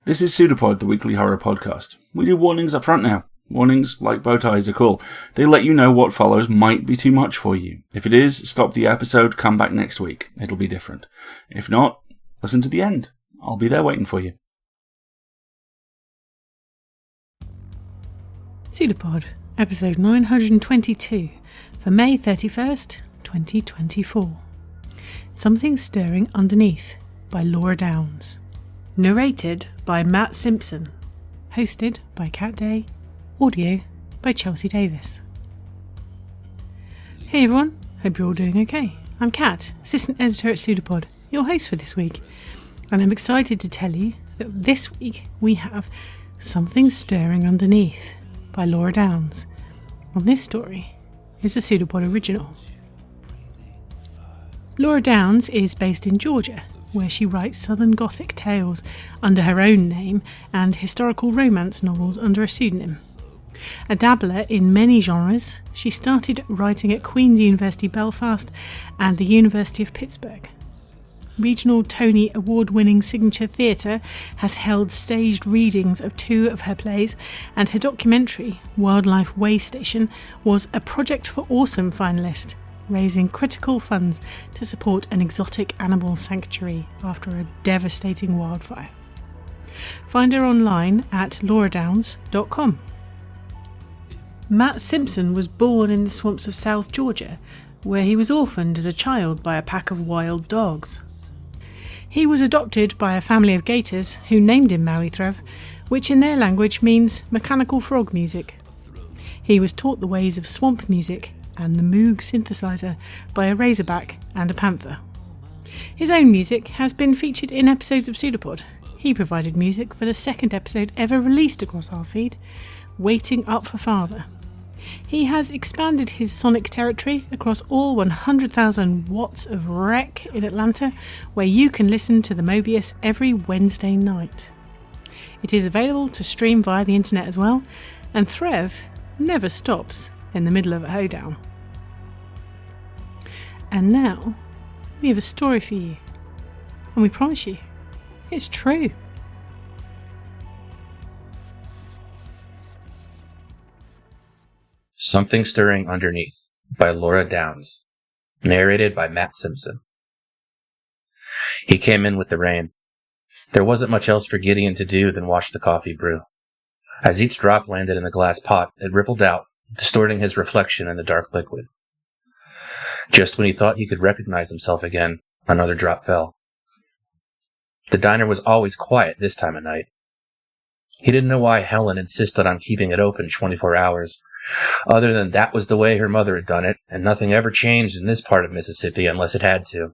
This is PseudoPod, the weekly horror podcast. We do warnings up front now. Warnings, like bow ties, are cool. They let you know what follows might be too much for you. If it is, stop the episode, come back next week. It'll be different. If not, listen to the end. I'll be there waiting for you. PseudoPod, episode 922, for May 31st, 2024. Something Stirring Underneath, by Laura Downs. Narrated by Matt Simpson. Hosted by Kat Day. Audio by Chelsea Davis. Hey everyone, hope you're all doing okay. I'm Kat, assistant editor at PseudoPod, your host for this week. And I'm excited to tell you that this week we have Something Stirring Underneath by Laura Downs. And this story is a PseudoPod original. Laura Downs is based in Georgia, where she writes Southern Gothic tales under her own name and historical romance novels under a pseudonym. A dabbler in many genres, she started writing at Queen's University Belfast and the University of Pittsburgh. Regional Tony Award-winning Signature Theatre has held staged readings of 2 of her plays, and her documentary, Wildlife Way Station, was a Project for Awesome finalist, raising critical funds to support an exotic animal sanctuary after a devastating wildfire. Find her online at lauradowns.com. Matt Simpson was born in the swamps of South Georgia, where he was orphaned as a child by a pack of wild dogs. He was adopted by a family of gators who named him Maui Threv, which in their language means mechanical frog music. He was taught the ways of swamp music and the Moog synthesizer by a razorback and a panther. His own music has been featured in episodes of PseudoPod. He provided music for the second episode ever released across our feed, Waiting Up for Father. He has expanded his sonic territory across all 100,000 watts of rec in Atlanta, where you can listen to the Mobius every Wednesday night. It is available to stream via the internet as well, and Threv never stops in the middle of a hoedown. And now, we have a story for you. And we promise you, it's true. Something Stirring Underneath by Laura Downs. Narrated by Matt Simpson. He came in with the rain. There wasn't much else for Gideon to do than watch the coffee brew. As each drop landed in the glass pot, it rippled out, distorting his reflection in the dark liquid. Just when he thought he could recognize himself again, another drop fell. The diner was always quiet this time of night. He didn't know why Helen insisted on keeping it open 24 hours, other than that was the way her mother had done it, and nothing ever changed in this part of Mississippi unless it had to.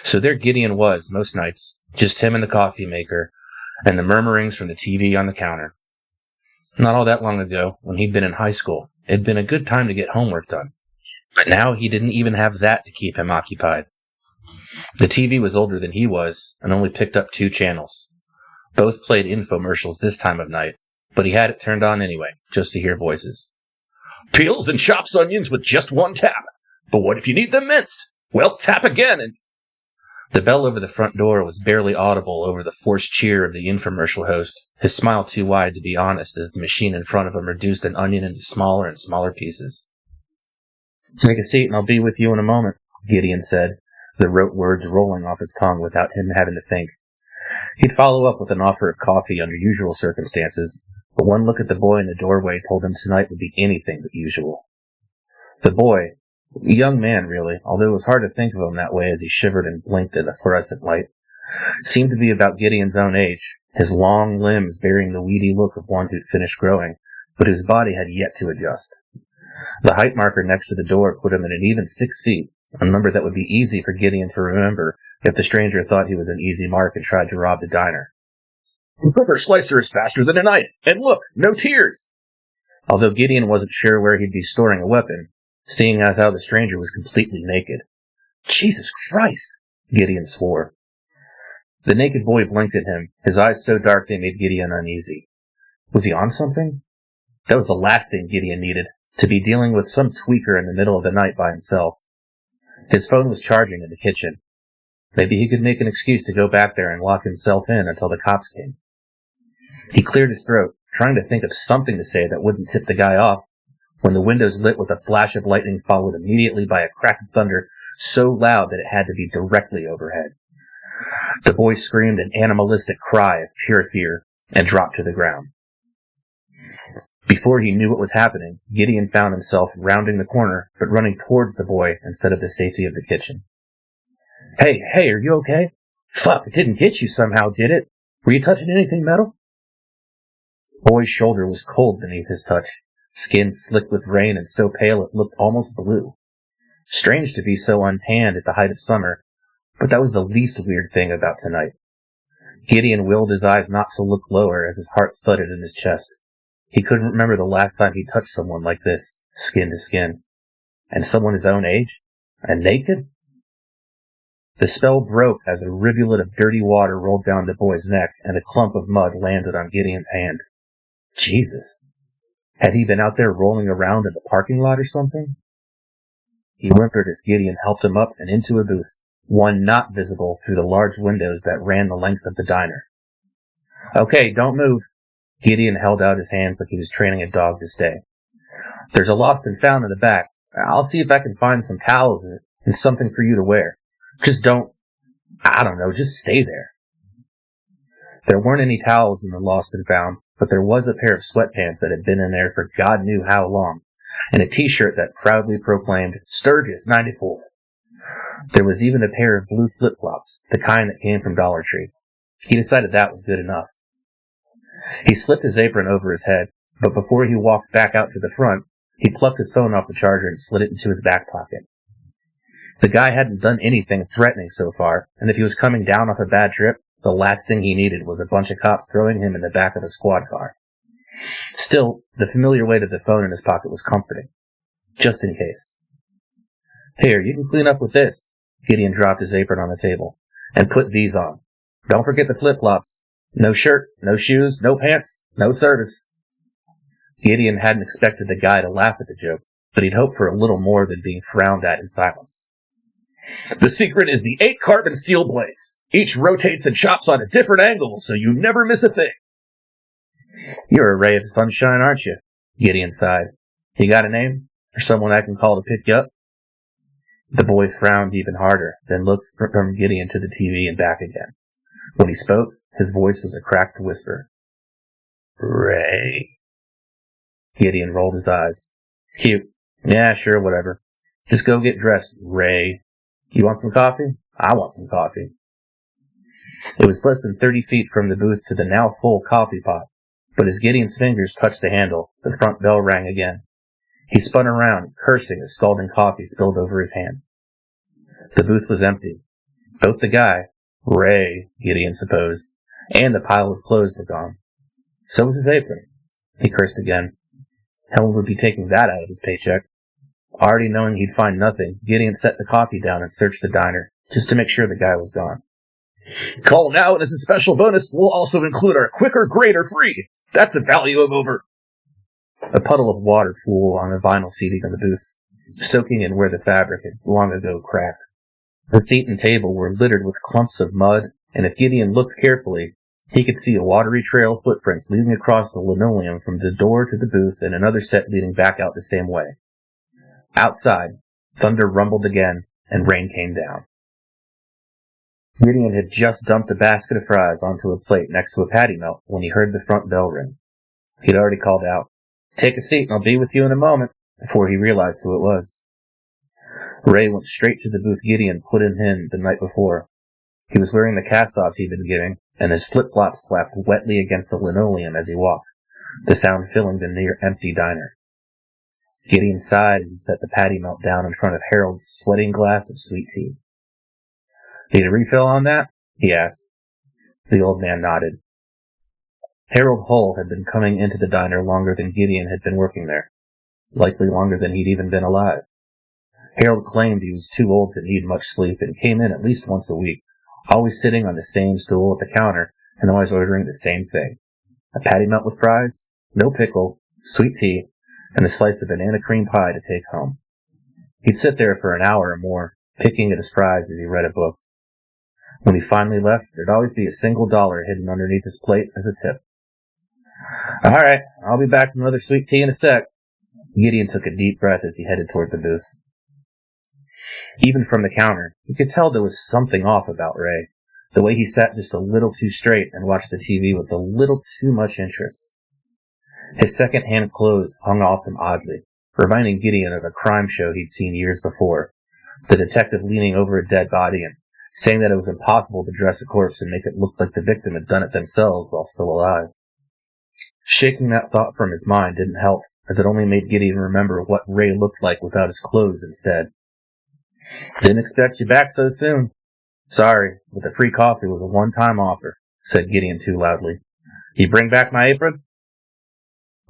So there Gideon was, most nights, just him and the coffee maker, and the murmurings from the TV on the counter. Not all that long ago, when he'd been in high school, it'd been a good time to get homework done. But now he didn't even have that to keep him occupied. The TV was older than he was, and only picked up 2 channels. Both played infomercials this time of night, but he had it turned on anyway, just to hear voices. Peels and chops onions with just 1 tap. But what if you need them minced? Well, tap again and... The bell over the front door was barely audible over the forced cheer of the infomercial host, his smile too wide to be honest as the machine in front of him reduced an onion into smaller and smaller pieces. Take a seat and I'll be with you in a moment, Gideon said, the rote words rolling off his tongue without him having to think. He'd follow up with an offer of coffee under usual circumstances, but one look at the boy in the doorway told him tonight would be anything but usual. The boy, a young man really, although it was hard to think of him that way as he shivered and blinked at the fluorescent light, seemed to be about Gideon's own age, his long limbs bearing the weedy look of one who'd finished growing, but whose body had yet to adjust. The height marker next to the door put him at an even 6 feet, a number that would be easy for Gideon to remember if the stranger thought he was an easy mark and tried to rob the diner. A flipper slicer is faster than a knife, and look, no tears! Although Gideon wasn't sure where he'd be storing a weapon, seeing as how the stranger was completely naked. Jesus Christ! Gideon swore. The naked boy blinked at him, his eyes so dark they made Gideon uneasy. Was he on something? That was the last thing Gideon needed, to be dealing with some tweaker in the middle of the night by himself. His phone was charging in the kitchen. Maybe he could make an excuse to go back there and lock himself in until the cops came. He cleared his throat, trying to think of something to say that wouldn't tip the guy off, when the windows lit with a flash of lightning followed immediately by a crack of thunder so loud that it had to be directly overhead. The boy screamed an animalistic cry of pure fear and dropped to the ground. Before he knew what was happening, Gideon found himself rounding the corner, but running towards the boy instead of the safety of the kitchen. Hey, are you okay? Fuck, it didn't get you somehow, did it? Were you touching anything metal? The boy's shoulder was cold beneath his touch, skin slick with rain and so pale it looked almost blue. Strange to be so untanned at the height of summer, but that was the least weird thing about tonight. Gideon willed his eyes not to look lower as his heart thudded in his chest. He couldn't remember the last time he touched someone like this, skin to skin. And someone his own age? And naked? The spell broke as a rivulet of dirty water rolled down the boy's neck and a clump of mud landed on Gideon's hand. Jesus! Had he been out there rolling around in the parking lot or something? He whimpered as Gideon helped him up and into a booth, one not visible through the large windows that ran the length of the diner. Okay, don't move. Gideon held out his hands like he was training a dog to stay. There's a lost and found in the back. I'll see if I can find some towels and something for you to wear. Just just stay there. There weren't any towels in the lost and found, but there was a pair of sweatpants that had been in there for God knew how long, and a t-shirt that proudly proclaimed Sturgis 94. There was even a pair of blue flip-flops, the kind that came from Dollar Tree. He decided that was good enough. He slipped his apron over his head, but before he walked back out to the front, he plucked his phone off the charger and slid it into his back pocket. The guy hadn't done anything threatening so far, and if he was coming down off a bad trip, the last thing he needed was a bunch of cops throwing him in the back of a squad car. Still, the familiar weight of the phone in his pocket was comforting. Just in case. Here, you can clean up with this. Gideon dropped his apron on the table. And put these on. Don't forget the flip-flops. No shirt, no shoes, no pants, no service. Gideon hadn't expected the guy to laugh at the joke, but he'd hoped for a little more than being frowned at in silence. The secret is the 8 carbon steel blades. Each rotates and chops on a different angle, so you never miss a thing. You're a ray of sunshine, aren't you? Gideon sighed. You got a name? Or someone I can call to pick you up? The boy frowned even harder, then looked from Gideon to the TV and back again. When he spoke, his voice was a cracked whisper. Ray. Gideon rolled his eyes. Cute. Yeah, sure, whatever. Just go get dressed, Ray. You want some coffee? I want some coffee. It was less than 30 feet from the booth to the now full coffee pot, but as Gideon's fingers touched the handle, the front bell rang again. He spun around, cursing as scalding coffee spilled over his hand. The booth was empty. Both the guy, Ray, Gideon supposed, and the pile of clothes were gone. So was his apron. He cursed again. Helen would be taking that out of his paycheck. Already knowing he'd find nothing, Gideon set the coffee down and searched the diner, just to make sure the guy was gone. Call now, and as a special bonus, we'll also include our quicker grater free. That's a value of over... A puddle of water pooled on the vinyl seating in the booth, soaking in where the fabric had long ago cracked. The seat and table were littered with clumps of mud, and if Gideon looked carefully, he could see a watery trail of footprints leading across the linoleum from the door to the booth and another set leading back out the same way. Outside, thunder rumbled again, and rain came down. Gideon had just dumped a basket of fries onto a plate next to a patty melt when he heard the front bell ring. He'd already called out, "Take a seat and I'll be with you in a moment," before he realized who it was. Ray went straight to the booth Gideon put him in the night before. He was wearing the cast-offs he'd been giving, and his flip-flops slapped wetly against the linoleum as he walked, the sound filling the near-empty diner. Gideon sighed as he set the patty melt down in front of Harold's sweating glass of sweet tea. "Need a refill on that?" he asked. The old man nodded. Harold Hull had been coming into the diner longer than Gideon had been working there, likely longer than he'd even been alive. Harold claimed he was too old to need much sleep and came in at least once a week, always sitting on the same stool at the counter and always ordering the same thing. A patty melt with fries, no pickle, sweet tea, and a slice of banana cream pie to take home. He'd sit there for an hour or more, picking at his fries as he read a book. When he finally left, there'd always be a single $1 hidden underneath his plate as a tip. All right, I'll be back with another sweet tea in a sec. Gideon took a deep breath as he headed toward the booth. Even from the counter, he could tell there was something off about Ray. The way he sat just a little too straight and watched the TV with a little too much interest. His second hand clothes hung off him oddly, reminding Gideon of a crime show he'd seen years before. The detective leaning over a dead body and saying that it was impossible to dress a corpse and make it look like the victim had done it themselves while still alive. Shaking that thought from his mind didn't help, as it only made Gideon remember what Ray looked like without his clothes instead. Didn't expect you back so soon. Sorry, but the free coffee was a one-time offer, said Gideon too loudly. You bring back my apron?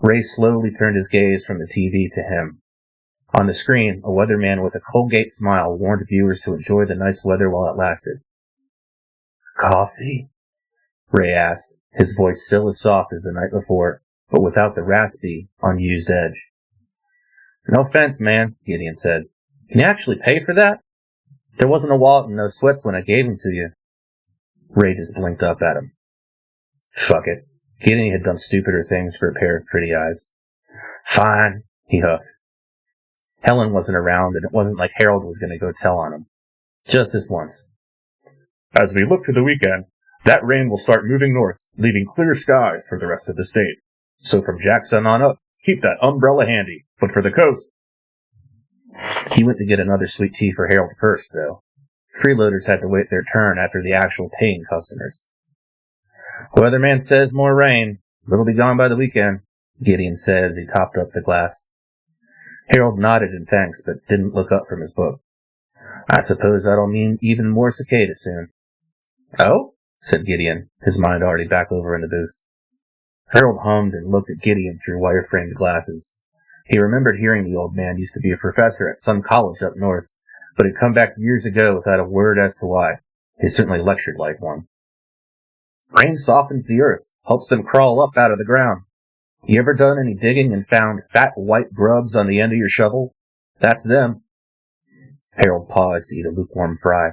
Ray slowly turned his gaze from the TV to him. On the screen, a weatherman with a Colgate smile warned viewers to enjoy the nice weather while it lasted. Coffee? Ray asked, his voice still as soft as the night before, but without the raspy, unused edge. No offense, man, Gideon said. Can you actually pay for that? There wasn't a wallet and no sweats when I gave them to you. Ray just blinked up at him. Fuck it. Gideon had done stupider things for a pair of pretty eyes. Fine, he huffed. Helen wasn't around, and it wasn't like Harold was going to go tell on him. Just this once. As we look to the weekend, that rain will start moving north, leaving clear skies for the rest of the state. So from Jackson on up, keep that umbrella handy. But for the coast... He went to get another sweet tea for Harold first, though. Freeloaders had to wait their turn after the actual paying customers. Weatherman says more rain, but it'll be gone by the weekend, Gideon said as he topped up the glass. Harold nodded in thanks, but didn't look up from his book. I suppose that'll mean even more cicadas soon. Oh? Said Gideon, his mind already back over in the booth. Harold hummed and looked at Gideon through wire-framed glasses. He remembered hearing the old man used to be a professor at some college up north, but had come back years ago without a word as to why. He certainly lectured like one. Rain softens the earth, helps them crawl up out of the ground. You ever done any digging and found fat white grubs on the end of your shovel? That's them. Harold paused to eat a lukewarm fry.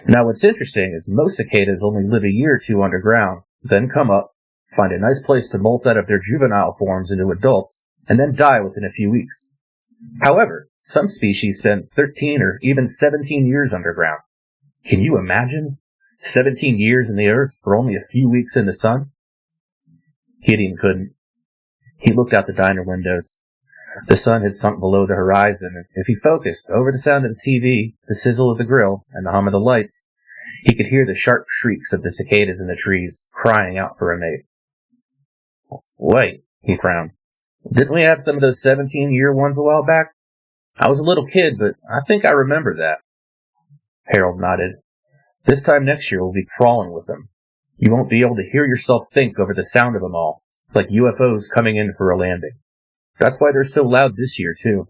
Now what's interesting is most cicadas only live a year or two underground, then come up, find a nice place to molt out of their juvenile forms into adults, and then die within a few weeks. However, some species spend 13 or even 17 years underground. Can you imagine? 17 years in the earth for only a few weeks in the sun? Gideon couldn't. He looked out the diner windows. The sun had sunk below the horizon, and if he focused over the sound of the TV, the sizzle of the grill, and the hum of the lights, he could hear the sharp shrieks of the cicadas in the trees, crying out for a mate. Wait, he frowned. Didn't we have some of those 17-year ones a while back? I was a little kid, but I think I remember that. Harold nodded. This time next year we'll be crawling with them. You won't be able to hear yourself think over the sound of them all, like UFOs coming in for a landing. That's why they're so loud this year, too.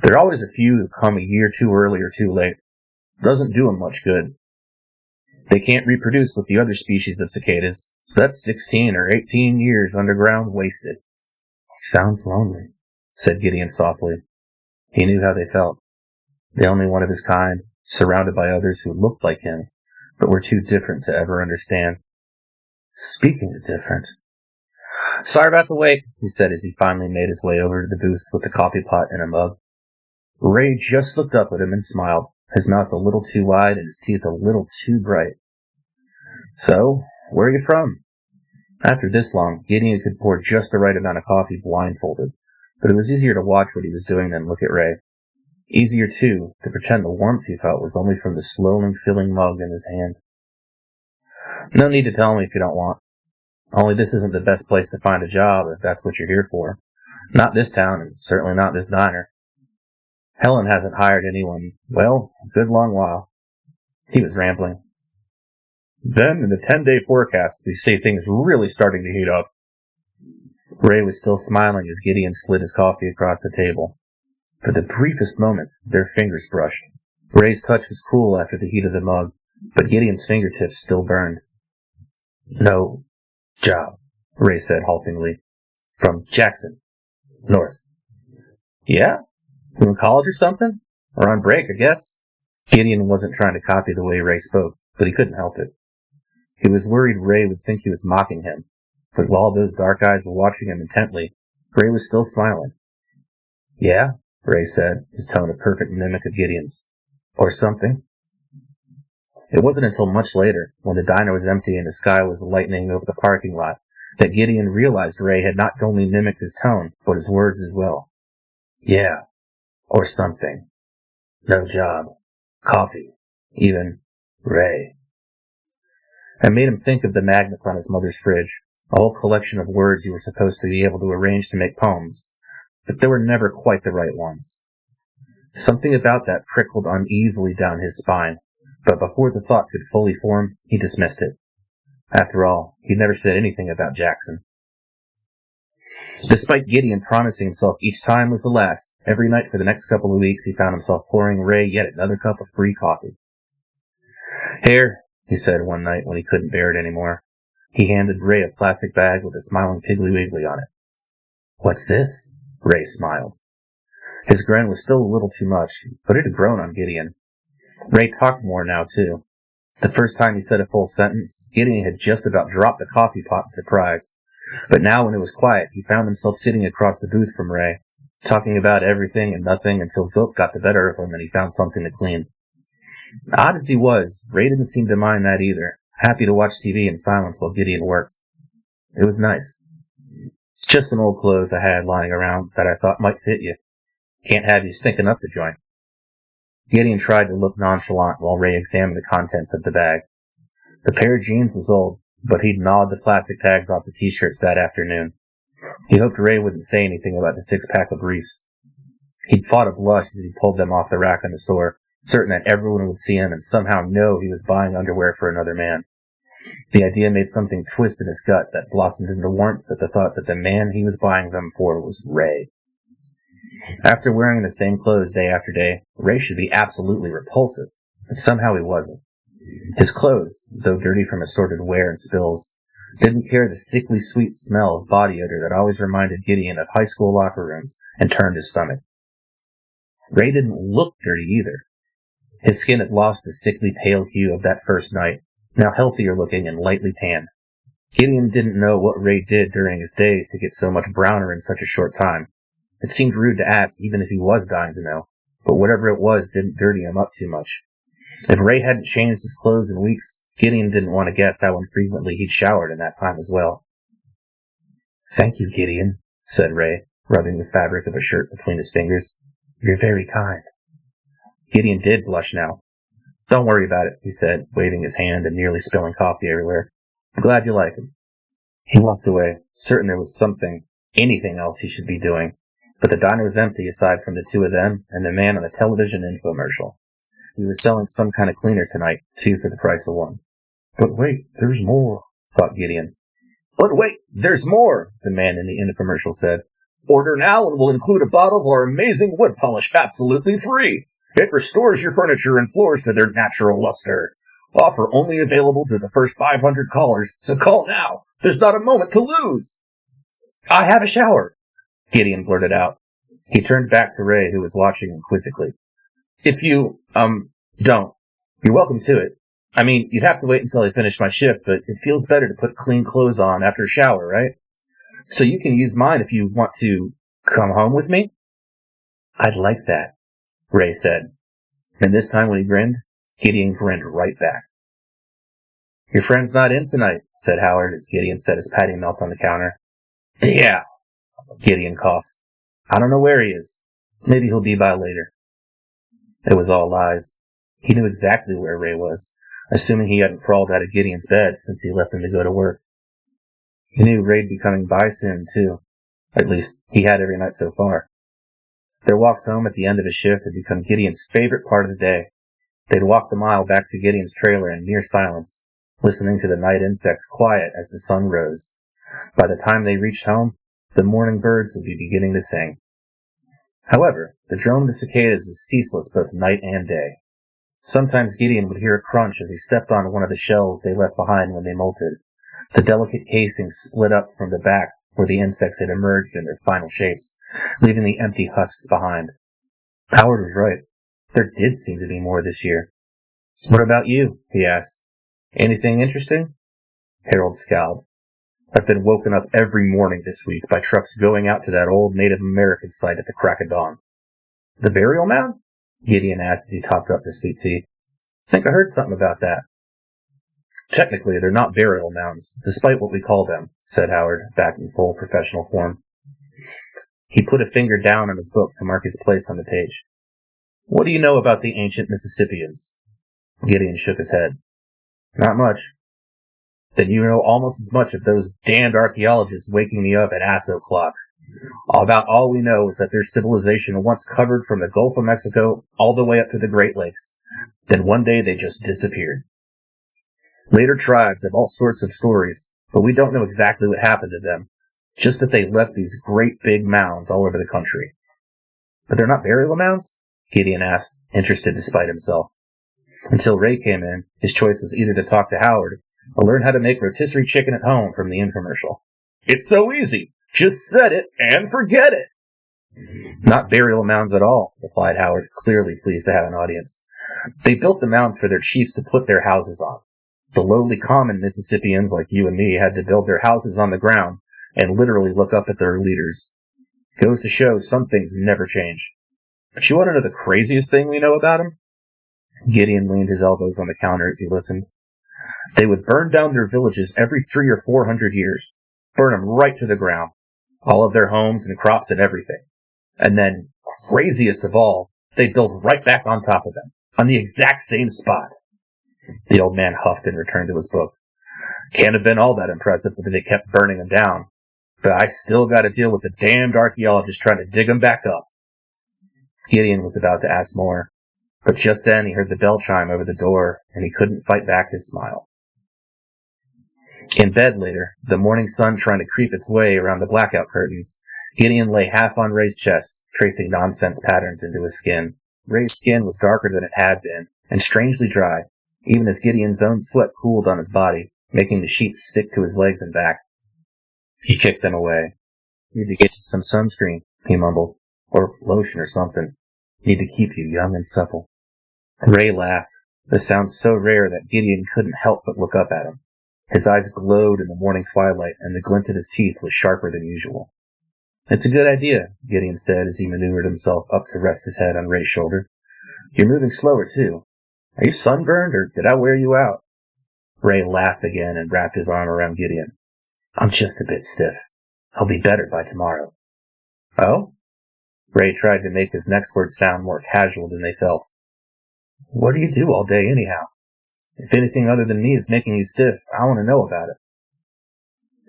There are always a few that come a year too early or too late. Doesn't do them much good. They can't reproduce with the other species of cicadas, so that's 16 or 18 years underground wasted. Sounds lonely, said Gideon softly. He knew how they felt. The only one of his kind, surrounded by others who looked like him, but were too different to ever understand. Speaking of different... Sorry about the wait, he said as he finally made his way over to the booth with the coffee pot and a mug. Ray just looked up at him and smiled, his mouth a little too wide and his teeth a little too bright. So, where are you from? After this long, Gideon could pour just the right amount of coffee blindfolded, but it was easier to watch what he was doing than look at Ray. Easier, too, to pretend the warmth he felt was only from the slowly filling mug in his hand. No need to tell me if you don't want. Only this isn't the best place to find a job if that's what you're here for. Not this town, and certainly not this diner. Helen hasn't hired anyone, well, a good long while. He was rambling. Then, in the 10-day forecast, we see things really starting to heat up. Ray was still smiling as Gideon slid his coffee across the table. For the briefest moment, their fingers brushed. Ray's touch was cool after the heat of the mug, but Gideon's fingertips still burned. No job, Ray said haltingly. From Jackson. North. Yeah? You in college or something? Or on break, I guess? Gideon wasn't trying to copy the way Ray spoke, but he couldn't help it. He was worried Ray would think he was mocking him, but while those dark eyes were watching him intently, Ray was still smiling. "Yeah," Ray said, his tone a perfect mimic of Gideon's. "Or something." It wasn't until much later, when the diner was empty and the sky was lightening over the parking lot, that Gideon realized Ray had not only mimicked his tone, but his words as well. "Yeah. Or something. No job. Coffee. Even Ray." It made him think of the magnets on his mother's fridge, a whole collection of words you were supposed to be able to arrange to make poems, but they were never quite the right ones. Something about that prickled uneasily down his spine, but before the thought could fully form, he dismissed it. After all, he'd never said anything about Jackson. Despite Gideon promising himself each time was the last, every night for the next couple of weeks he found himself pouring Ray yet another cup of free coffee. "Here," he said one night when he couldn't bear it anymore. He handed Ray a plastic bag with a smiling Piggly Wiggly on it. "What's this?" Ray smiled. His grin was still a little too much, but it had grown on Gideon. Ray talked more now, too. The first time he said a full sentence, Gideon had just about dropped the coffee pot in surprise. But now when it was quiet, he found himself sitting across the booth from Ray, talking about everything and nothing until guilt got the better of him and he found something to clean. Odd as he was, Ray didn't seem to mind that either, happy to watch TV in silence while Gideon worked. It was nice. "It's just some old clothes I had lying around that I thought might fit you. Can't have you stinking up the joint." Gideon tried to look nonchalant while Ray examined the contents of the bag. The pair of jeans was old, but he'd gnawed the plastic tags off the t-shirts that afternoon. He hoped Ray wouldn't say anything about the six-pack of briefs. He'd fought a blush as he pulled them off the rack in the store, certain that everyone would see him and somehow know he was buying underwear for another man. The idea made something twist in his gut that blossomed into warmth at the thought that the man he was buying them for was Ray. After wearing the same clothes day after day, Ray should be absolutely repulsive, but somehow he wasn't. His clothes, though dirty from assorted wear and spills, didn't carry the sickly sweet smell of body odor that always reminded Gideon of high school locker rooms and turned his stomach. Ray didn't look dirty either. His skin had lost the sickly pale hue of that first night, now healthier looking and lightly tanned. Gideon didn't know what Ray did during his days to get so much browner in such a short time. It seemed rude to ask, even if he was dying to know, but whatever it was didn't dirty him up too much. If Ray hadn't changed his clothes in weeks, Gideon didn't want to guess how infrequently he'd showered in that time as well. "Thank you, Gideon," said Ray, rubbing the fabric of a shirt between his fingers. "You're very kind." Gideon did blush now. "Don't worry about it," he said, waving his hand and nearly spilling coffee everywhere. "I'm glad you like him." He walked away, certain there was anything else he should be doing, but the diner was empty aside from the two of them and the man on the television infomercial. He was selling some kind of cleaner tonight, 2 for the price of 1. "But wait, there's more," thought Gideon. "But wait, there's more," the man in the infomercial said. "Order now and we'll include a bottle of our amazing wood polish absolutely free. It restores your furniture and floors to their natural luster. Offer only available to the first 500 callers, so call now. There's not a moment to lose." "I have a shower," Gideon blurted out. He turned back to Ray, who was watching him quizzically. "If you, don't, you're welcome to it. I mean, you'd have to wait until I finish my shift, but it feels better to put clean clothes on after a shower, right? So you can use mine if you want to come home with me." "I'd like that," Ray said. And this time when he grinned, Gideon grinned right back. "Your friend's not in tonight," said Howard as Gideon set his patty melt on the counter. "Yeah," Gideon coughed. "I don't know where he is. Maybe he'll be by later." It was all lies. He knew exactly where Ray was, assuming he hadn't crawled out of Gideon's bed since he left him to go to work. He knew Ray'd be coming by soon, too. At least, he had every night so far. Their walks home at the end of his shift had become Gideon's favorite part of the day. They'd walk the mile back to Gideon's trailer in near silence, listening to the night insects quiet as the sun rose. By the time they reached home, the morning birds would be beginning to sing. However, the drone of the cicadas was ceaseless both night and day. Sometimes Gideon would hear a crunch as he stepped on one of the shells they left behind when they molted. The delicate casing split up from the back where the insects had emerged in their final shapes, leaving the empty husks behind. Howard was right. There did seem to be more this year. "What about you?" he asked. "Anything interesting?" Harold scowled. I've been woken up every morning this week by trucks going out to that old Native American site at the crack of dawn. The burial mound? Gideon asked as he topped up his sweet tea. I think I heard something about that. Technically, they're not burial mounds, despite what we call them, said Howard, back in full professional form. He put a finger down on his book to mark his place on the page. What do you know about the ancient Mississippians? Gideon shook his head. Not much. Then you know almost as much of those damned archaeologists waking me up at ass o'clock. About all we know is that their civilization once covered from the Gulf of Mexico all the way up to the Great Lakes. Then one day they just disappeared. Later tribes have all sorts of stories, but we don't know exactly what happened to them. Just that they left these great big mounds all over the country. But they're not burial mounds? Gideon asked, interested despite himself. Until Ray came in, his choice was either to talk to Howard or learn how to make rotisserie chicken at home from the infomercial. It's so easy. Just set it and forget it. Not burial mounds at all, replied Howard, clearly pleased to have an audience. They built the mounds for their chiefs to put their houses on. The lowly common Mississippians like you and me had to build their houses on the ground and literally look up at their leaders. Goes to show some things never change. But you want to know the craziest thing we know about them? Gideon leaned his elbows on the counter as he listened. They would burn down their villages every 300 or 400 years. Burn them right to the ground. All of their homes and crops and everything. And then, craziest of all, they'd build right back on top of them, on the exact same spot. The old man huffed and returned to his book. Can't have been all that impressive if they kept burning them down. But I still got to deal with the damned archaeologists trying to dig them back up. Gideon was about to ask more, but just then he heard the bell chime over the door, and he couldn't fight back his smile. In bed later, the morning sun trying to creep its way around the blackout curtains, Gideon lay half on Ray's chest, tracing nonsense patterns into his skin. Ray's skin was darker than it had been, and strangely dry, even as Gideon's own sweat cooled on his body, making the sheets stick to his legs and back. He kicked them away. Need to get you some sunscreen, he mumbled, or lotion or something. Need to keep you young and supple. Ray laughed, the sound so rare that Gideon couldn't help but look up at him. His eyes glowed in the morning twilight, and the glint of his teeth was sharper than usual. It's a good idea, Gideon said as he maneuvered himself up to rest his head on Ray's shoulder. You're moving slower, too. Are you sunburned, or did I wear you out? Ray laughed again and wrapped his arm around Gideon. I'm just a bit stiff. I'll be better by tomorrow. Oh? Ray tried to make his next words sound more casual than they felt. What do you do all day, anyhow? If anything other than me is making you stiff, I want to know about it.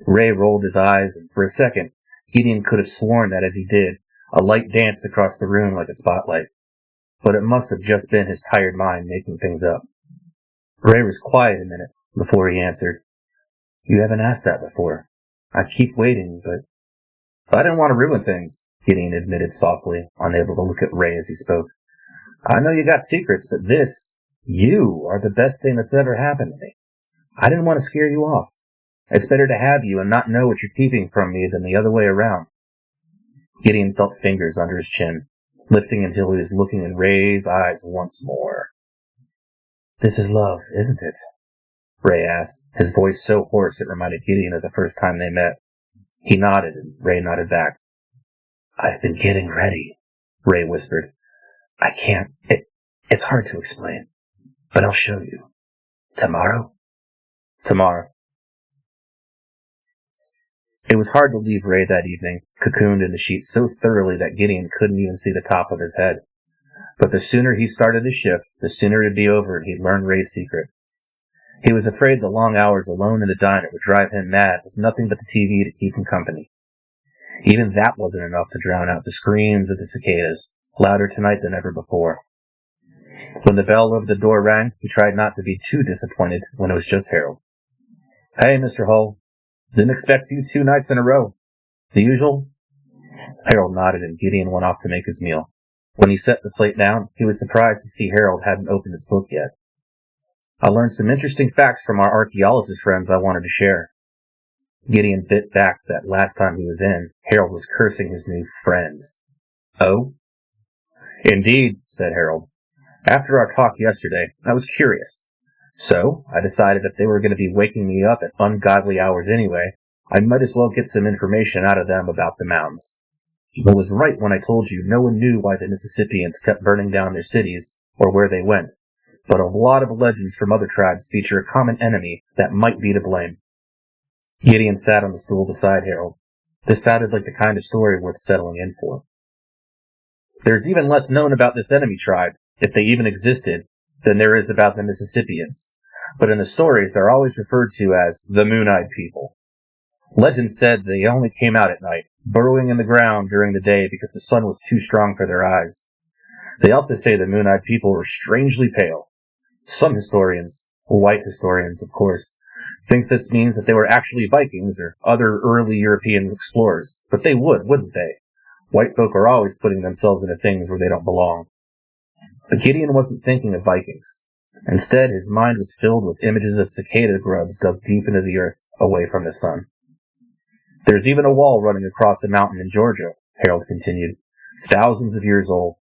Ray rolled his eyes, and for a second, Gideon could have sworn that as he did, a light danced across the room like a spotlight. But it must have just been his tired mind making things up. Ray was quiet a minute before he answered. You haven't asked that before. I keep waiting, but... I didn't want to ruin things, Gideon admitted softly, unable to look at Ray as he spoke. I know you got secrets, but you are the best thing that's ever happened to me. I didn't want to scare you off. It's better to have you and not know what you're keeping from me than the other way around. Gideon felt fingers under his chin, lifting until he was looking in Ray's eyes once more. This is love, isn't it? Ray asked, his voice so hoarse it reminded Gideon of the first time they met. He nodded, and Ray nodded back. I've been getting ready, Ray whispered. I can't. It's hard to explain, but I'll show you. Tomorrow? Tomorrow. It was hard to leave Ray that evening, cocooned in the sheets so thoroughly that Gideon couldn't even see the top of his head. But the sooner he started his shift, the sooner it'd be over and he'd learn Ray's secret. He was afraid the long hours alone in the diner would drive him mad with nothing but the TV to keep him company. Even that wasn't enough to drown out the screams of the cicadas, louder tonight than ever before. When the bell over the door rang, he tried not to be too disappointed when it was just Harold. Hey, Mr. Hull. Didn't expect you 2 nights in a row. The usual? Harold nodded and Gideon went off to make his meal. When he set the plate down, he was surprised to see Harold hadn't opened his book yet. I learned some interesting facts from our archaeologist friends I wanted to share. Gideon bit back that last time he was in, Harold was cursing his new friends. Oh? Indeed, said Harold. After our talk yesterday, I was curious. So, I decided if they were going to be waking me up at ungodly hours anyway, I might as well get some information out of them about the mounds. I was right when I told you no one knew why the Mississippians kept burning down their cities or where they went, but a lot of legends from other tribes feature a common enemy that might be to blame. Gideon sat on the stool beside Harold. This sounded like the kind of story worth settling in for. There's even less known about this enemy tribe, if they even existed, than there is about the Mississippians. But in the stories, they're always referred to as the Moon-Eyed People. Legend said they only came out at night, burrowing in the ground during the day because the sun was too strong for their eyes. They also say the Moon-Eyed People were strangely pale. Some historians, white historians of course, think this means that they were actually Vikings or other early European explorers, but they would, wouldn't they? White folk are always putting themselves into things where they don't belong. But Gideon wasn't thinking of Vikings. Instead, his mind was filled with images of cicada grubs dug deep into the earth, away from the sun. There's even a wall running across a mountain in Georgia, Harold continued, thousands of years old.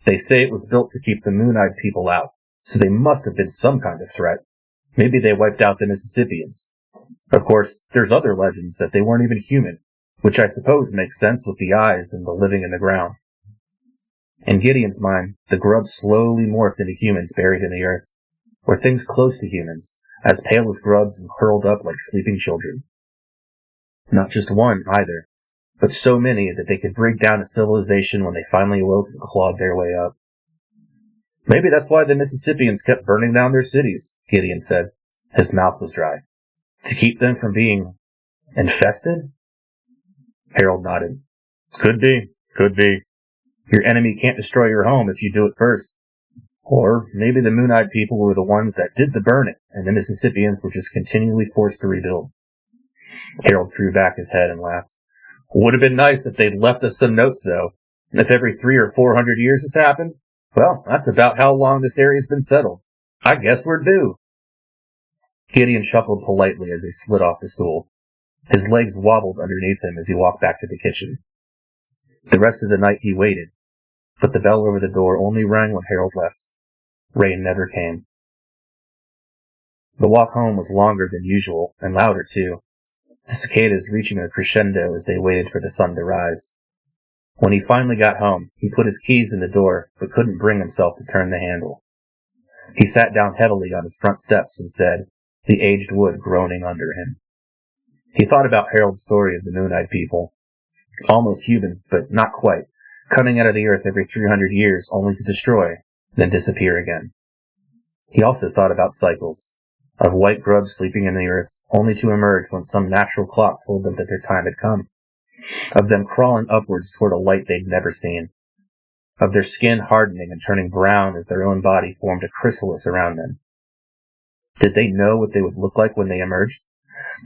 They say it was built to keep the Moon-Eyed People out, so they must have been some kind of threat. Maybe they wiped out the Mississippians. Of course, there's other legends that they weren't even human, which I suppose makes sense with the eyes and the living in the ground. In Gideon's mind, the grubs slowly morphed into humans buried in the earth, or things close to humans, as pale as grubs and curled up like sleeping children. Not just one, either, but so many that they could break down a civilization when they finally awoke and clawed their way up. Maybe that's why the Mississippians kept burning down their cities, Gideon said. His mouth was dry. To keep them from being infested? Harold nodded. Could be. Your enemy can't destroy your home if you do it first. Or maybe the Moon-Eyed People were the ones that did the burning, and the Mississippians were just continually forced to rebuild. Harold threw back his head and laughed. Would have been nice if they'd left us some notes, though. If every 300 or 400 years this happened, well, that's about how long this area's been settled. I guess we're due. Gideon shuffled politely as he slid off the stool. His legs wobbled underneath him as he walked back to the kitchen. The rest of the night he waited, but the bell over the door only rang when Harold left. Rain never came. The walk home was longer than usual, and louder too, the cicadas reaching a crescendo as they waited for the sun to rise. When he finally got home, he put his keys in the door, but couldn't bring himself to turn the handle. He sat down heavily on his front steps and said, the aged wood groaning under him. He thought about Harold's story of the Moon-Eyed People. Almost human, but not quite, coming out of the earth every 300 years only to destroy, then disappear again. He also thought about cycles, of white grubs sleeping in the earth, only to emerge when some natural clock told them that their time had come, of them crawling upwards toward a light they'd never seen, of their skin hardening and turning brown as their own body formed a chrysalis around them. Did they know what they would look like when they emerged?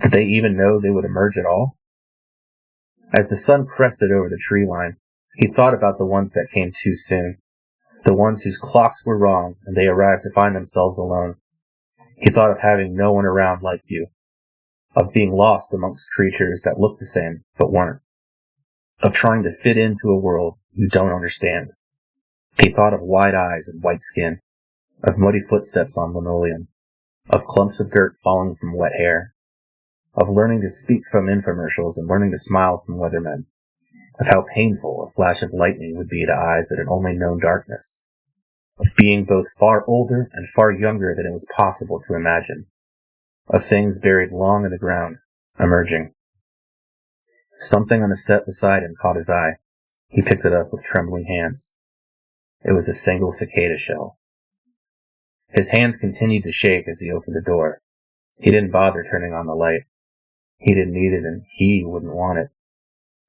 Did they even know they would emerge at all? As the sun crested over the tree line, he thought about the ones that came too soon, the ones whose clocks were wrong and they arrived to find themselves alone. He thought of having no one around like you, of being lost amongst creatures that looked the same but weren't, of trying to fit into a world you don't understand. He thought of wide eyes and white skin, of muddy footsteps on linoleum, of clumps of dirt falling from wet hair, of learning to speak from infomercials and learning to smile from weathermen, of how painful a flash of lightning would be to eyes that had only known darkness, of being both far older and far younger than it was possible to imagine, of things buried long in the ground, emerging. Something on the step beside him caught his eye. He picked it up with trembling hands. It was a single cicada shell. His hands continued to shake as he opened the door. He didn't bother turning on the light. He didn't need it, and he wouldn't want it.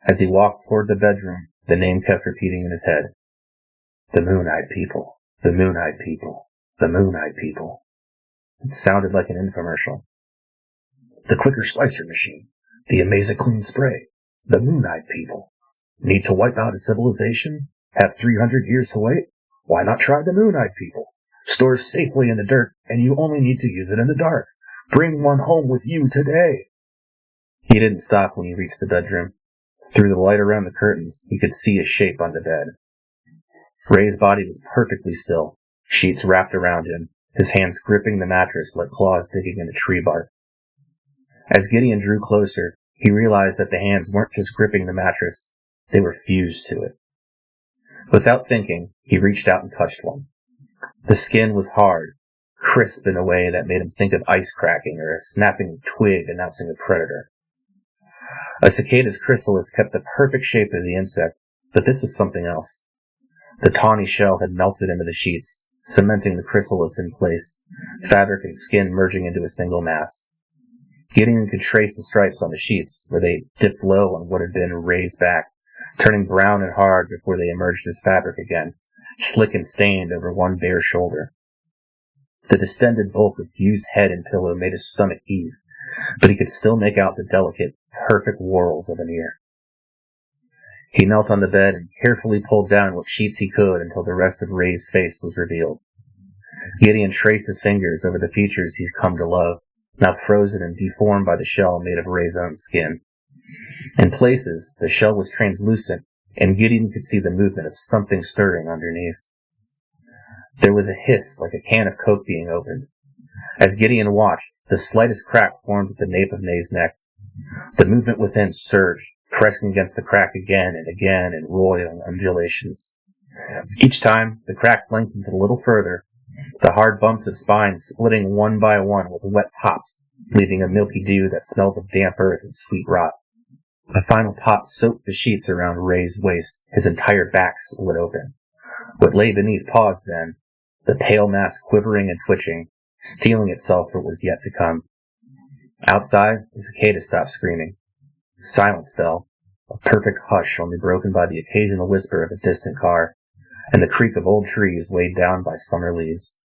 As he walked toward the bedroom, the name kept repeating in his head. The Moon-Eyed People. The Moon-Eyed People. The Moon-Eyed People. It sounded like an infomercial. The quicker slicer machine. The Amazing spray. The Moon-Eyed People. Need to wipe out a civilization? Have 300 years to wait? Why not try the Moon-Eyed People? Stores safely in the dirt, and you only need to use it in the dark. Bring one home with you today. He didn't stop when he reached the bedroom. Through the light around the curtains, he could see a shape on the bed. Ray's body was perfectly still, sheets wrapped around him, his hands gripping the mattress like claws digging into tree bark. As Gideon drew closer, he realized that the hands weren't just gripping the mattress, they were fused to it. Without thinking, he reached out and touched one. The skin was hard, crisp in a way that made him think of ice cracking or a snapping twig announcing a predator. A cicada's chrysalis kept the perfect shape of the insect, but this was something else. The tawny shell had melted into the sheets, cementing the chrysalis in place, fabric and skin merging into a single mass. Gideon could trace the stripes on the sheets, where they dipped low on what had been raised back, turning brown and hard before they emerged as fabric again, slick and stained over one bare shoulder. The distended bulk of fused head and pillow made his stomach heave, but he could still make out the delicate, perfect whorls of an ear. He knelt on the bed and carefully pulled down what sheets he could until the rest of Ray's face was revealed. Gideon traced his fingers over the features he'd come to love, now frozen and deformed by the shell made of Ray's own skin. In places, the shell was translucent, and Gideon could see the movement of something stirring underneath. There was a hiss like a can of Coke being opened. As Gideon watched, the slightest crack formed at the nape of May's neck. The movement within surged, pressing against the crack again in roiling undulations. Each time, the crack lengthened a little further, the hard bumps of spine splitting one by one with wet pops, leaving a milky dew that smelled of damp earth and sweet rot. A final pop soaked the sheets around Ray's waist, his entire back split open. What lay beneath paused then, the pale mass quivering and twitching, steeling itself for what was yet to come. Outside, the cicada stopped screaming. Silence fell, a perfect hush only broken by the occasional whisper of a distant car, and the creak of old trees weighed down by summer leaves.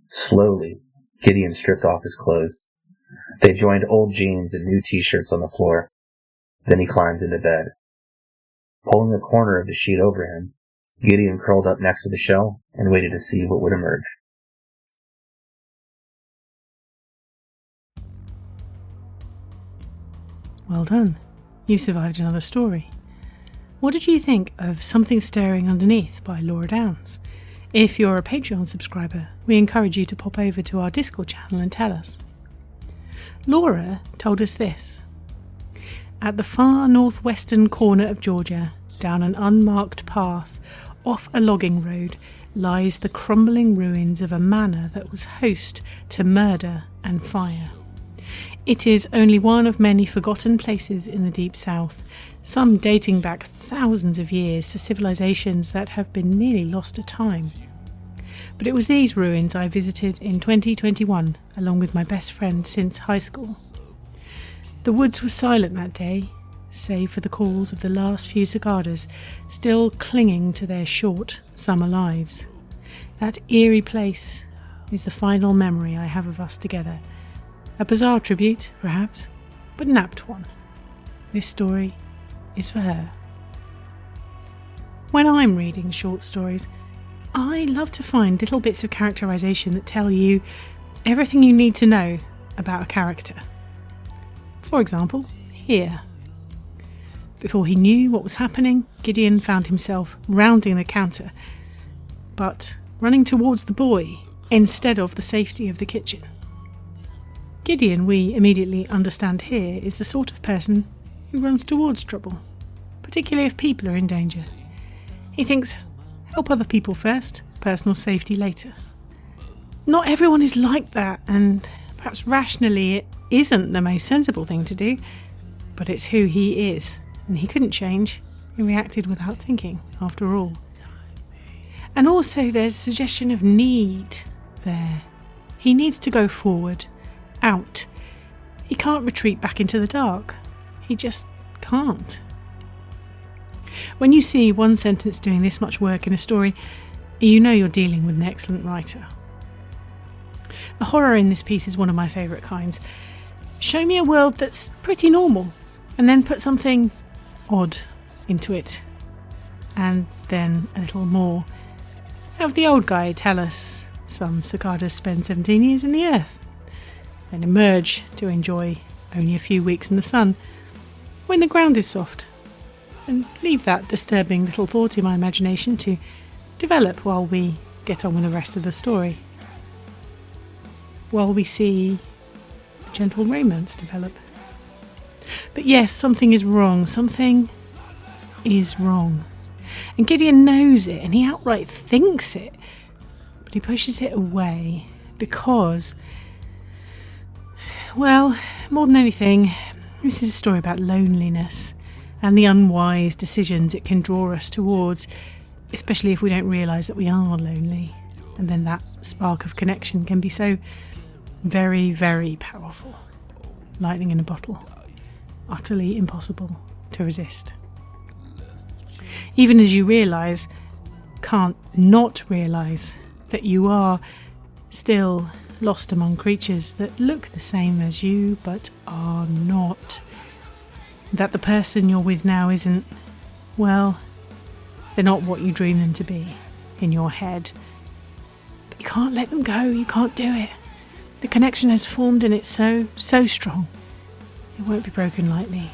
Slowly, Gideon stripped off his clothes. They joined old jeans and new t-shirts on the floor. Then he climbed into bed. Pulling a corner of the sheet over him, Gideon curled up next to the shell and waited to see what would emerge. Well done. You survived another story. What did you think of Something Stirring Underneath by Laura Downs? If you're a Patreon subscriber, we encourage you to pop over to our Discord channel and tell us. Laura told us this. At the far northwestern corner of Georgia, down an unmarked path, off a logging road, lies the crumbling ruins of a manor that was host to murder and fire. It is only one of many forgotten places in the Deep South, some dating back thousands of years to civilizations that have been nearly lost to time. But it was these ruins I visited in 2021, along with my best friend since high school. The woods were silent that day, save for the calls of the last few cicadas still clinging to their short summer lives. That eerie place is the final memory I have of us together. A bizarre tribute, perhaps, but an apt one. This story is for her. When I'm reading short stories, I love to find little bits of characterization that tell you everything you need to know about a character. For example, here. Before he knew what was happening, Gideon found himself rounding the counter, but running towards the boy instead of the safety of the kitchen. Gideon, we immediately understand here, is the sort of person who runs towards trouble, particularly if people are in danger. He thinks, help other people first, personal safety later. Not everyone is like that, and perhaps rationally it isn't the most sensible thing to do, but it's who he is, and he couldn't change. He reacted without thinking, after all. And also there's a suggestion of need there. He needs to go forward, out. He can't retreat back into the dark. He just can't. When you see one sentence doing this much work in a story, you know you're dealing with an excellent writer. The horror in this piece is one of my favourite kinds. Show me a world that's pretty normal, and then put something odd into it, and then a little more. Have the old guy tell us some cicadas spend 17 years in the earth, then emerge to enjoy only a few weeks in the sun when the ground is soft, and leave that disturbing little thought in my imagination to develop while we get on with the rest of the story, while we see a gentle romance develop. But yes, something is wrong. Something is wrong. And Gideon knows it, and he outright thinks it. But he pushes it away because, well, more than anything, this is a story about loneliness and the unwise decisions it can draw us towards, especially if we don't realise that we are lonely. And then that spark of connection can be so very, very powerful. Lightning in a bottle. Utterly impossible to resist. Even as you can't not realise that you are still lost among creatures that look the same as you but are not. That the person you're with now isn't, well, they're not what you dream them to be in your head. But you can't let them go, you can't do it. The connection has formed and it's so strong. It won't be broken lightly.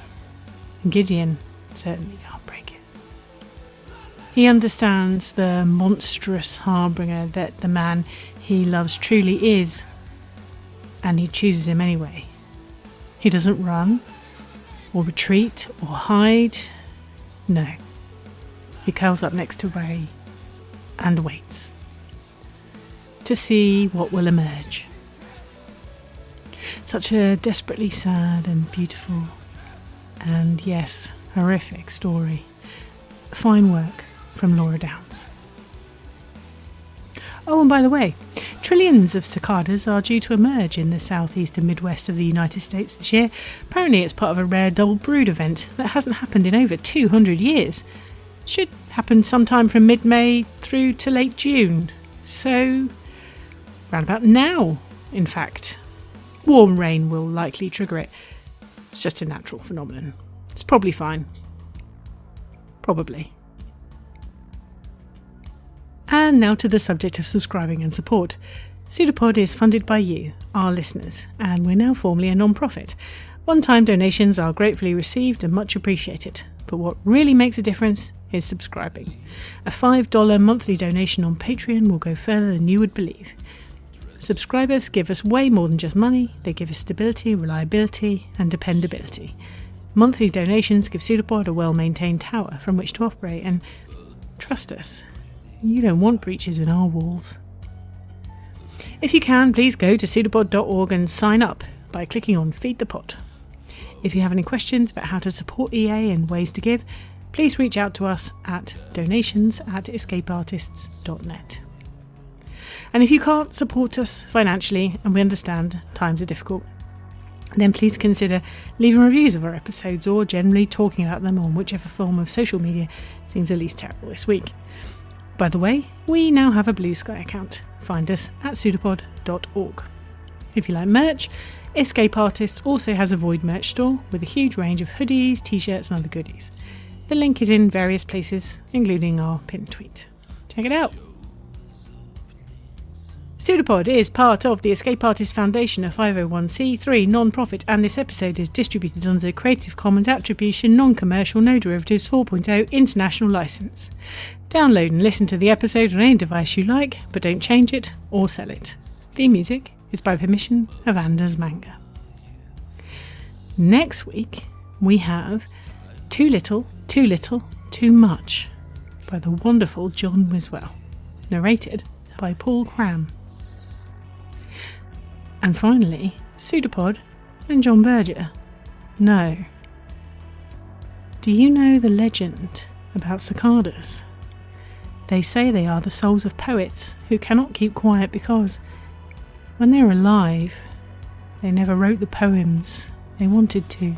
And Gideon certainly can't break it. He understands the monstrous harbinger that the man he loves truly is, and he chooses him anyway. He doesn't run, or retreat, or hide. No. He curls up next to Ray and waits to see what will emerge. Such a desperately sad and beautiful and, yes, horrific story. Fine work from Laura Downs. Oh, and by the way, trillions of cicadas are due to emerge in the southeast and midwest of the United States this year. Apparently it's part of a rare double brood event that hasn't happened in over 200 years. Should happen sometime from mid-May through to late June. So, round about now, in fact. Warm rain will likely trigger it. It's just a natural phenomenon. It's probably fine. Probably. And now to the subject of subscribing and support. PseudoPod is funded by you, our listeners, and we're now formally a non-profit. One-time donations are gratefully received and much appreciated, but what really makes a difference is subscribing. A $5 monthly donation on Patreon will go further than you would believe. Subscribers give us way more than just money, they give us stability, reliability and dependability. Monthly donations give PseudoPod a well-maintained tower from which to operate, and trust us, you don't want breaches in our walls. If you can, please go to pseudopod.org and sign up by clicking on Feed the Pod. If you have any questions about how to support EA and ways to give, please reach out to us at donations@escapeartists.net. And if you can't support us financially, and we understand times are difficult, then please consider leaving reviews of our episodes or generally talking about them on whichever form of social media seems the least terrible this week. By the way, we now have a Blue Sky account. Find us at pseudopod.org. If you like merch, Escape Artists also has a Void merch store with a huge range of hoodies, t-shirts and other goodies. The link is in various places, including our pinned tweet. Check it out. PseudoPod is part of the Escape Artists Foundation, a 501c3 non-profit, and this episode is distributed under the Creative Commons Attribution Non-Commercial No Derivatives 4.0 International License. Download and listen to the episode on any device you like, but don't change it or sell it. Theme music is by permission of Anders Manga. Next week, we have Too Little, Too Little, Too Much by the wonderful John Wiswell, narrated by Paul Cram. And finally, PseudoPod and John Berger. No. Do you know the legend about cicadas? They say they are the souls of poets who cannot keep quiet because, when they were alive, they never wrote the poems they wanted to.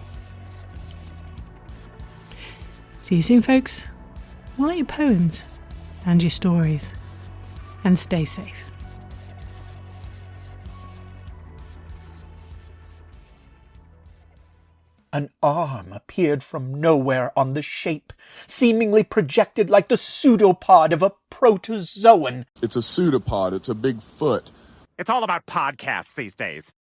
See you soon, folks. Write your poems and your stories, and stay safe. An arm appeared from nowhere on the shape, seemingly projected like the pseudopod of a protozoan. It's a pseudopod. It's a big foot. It's all about podcasts these days.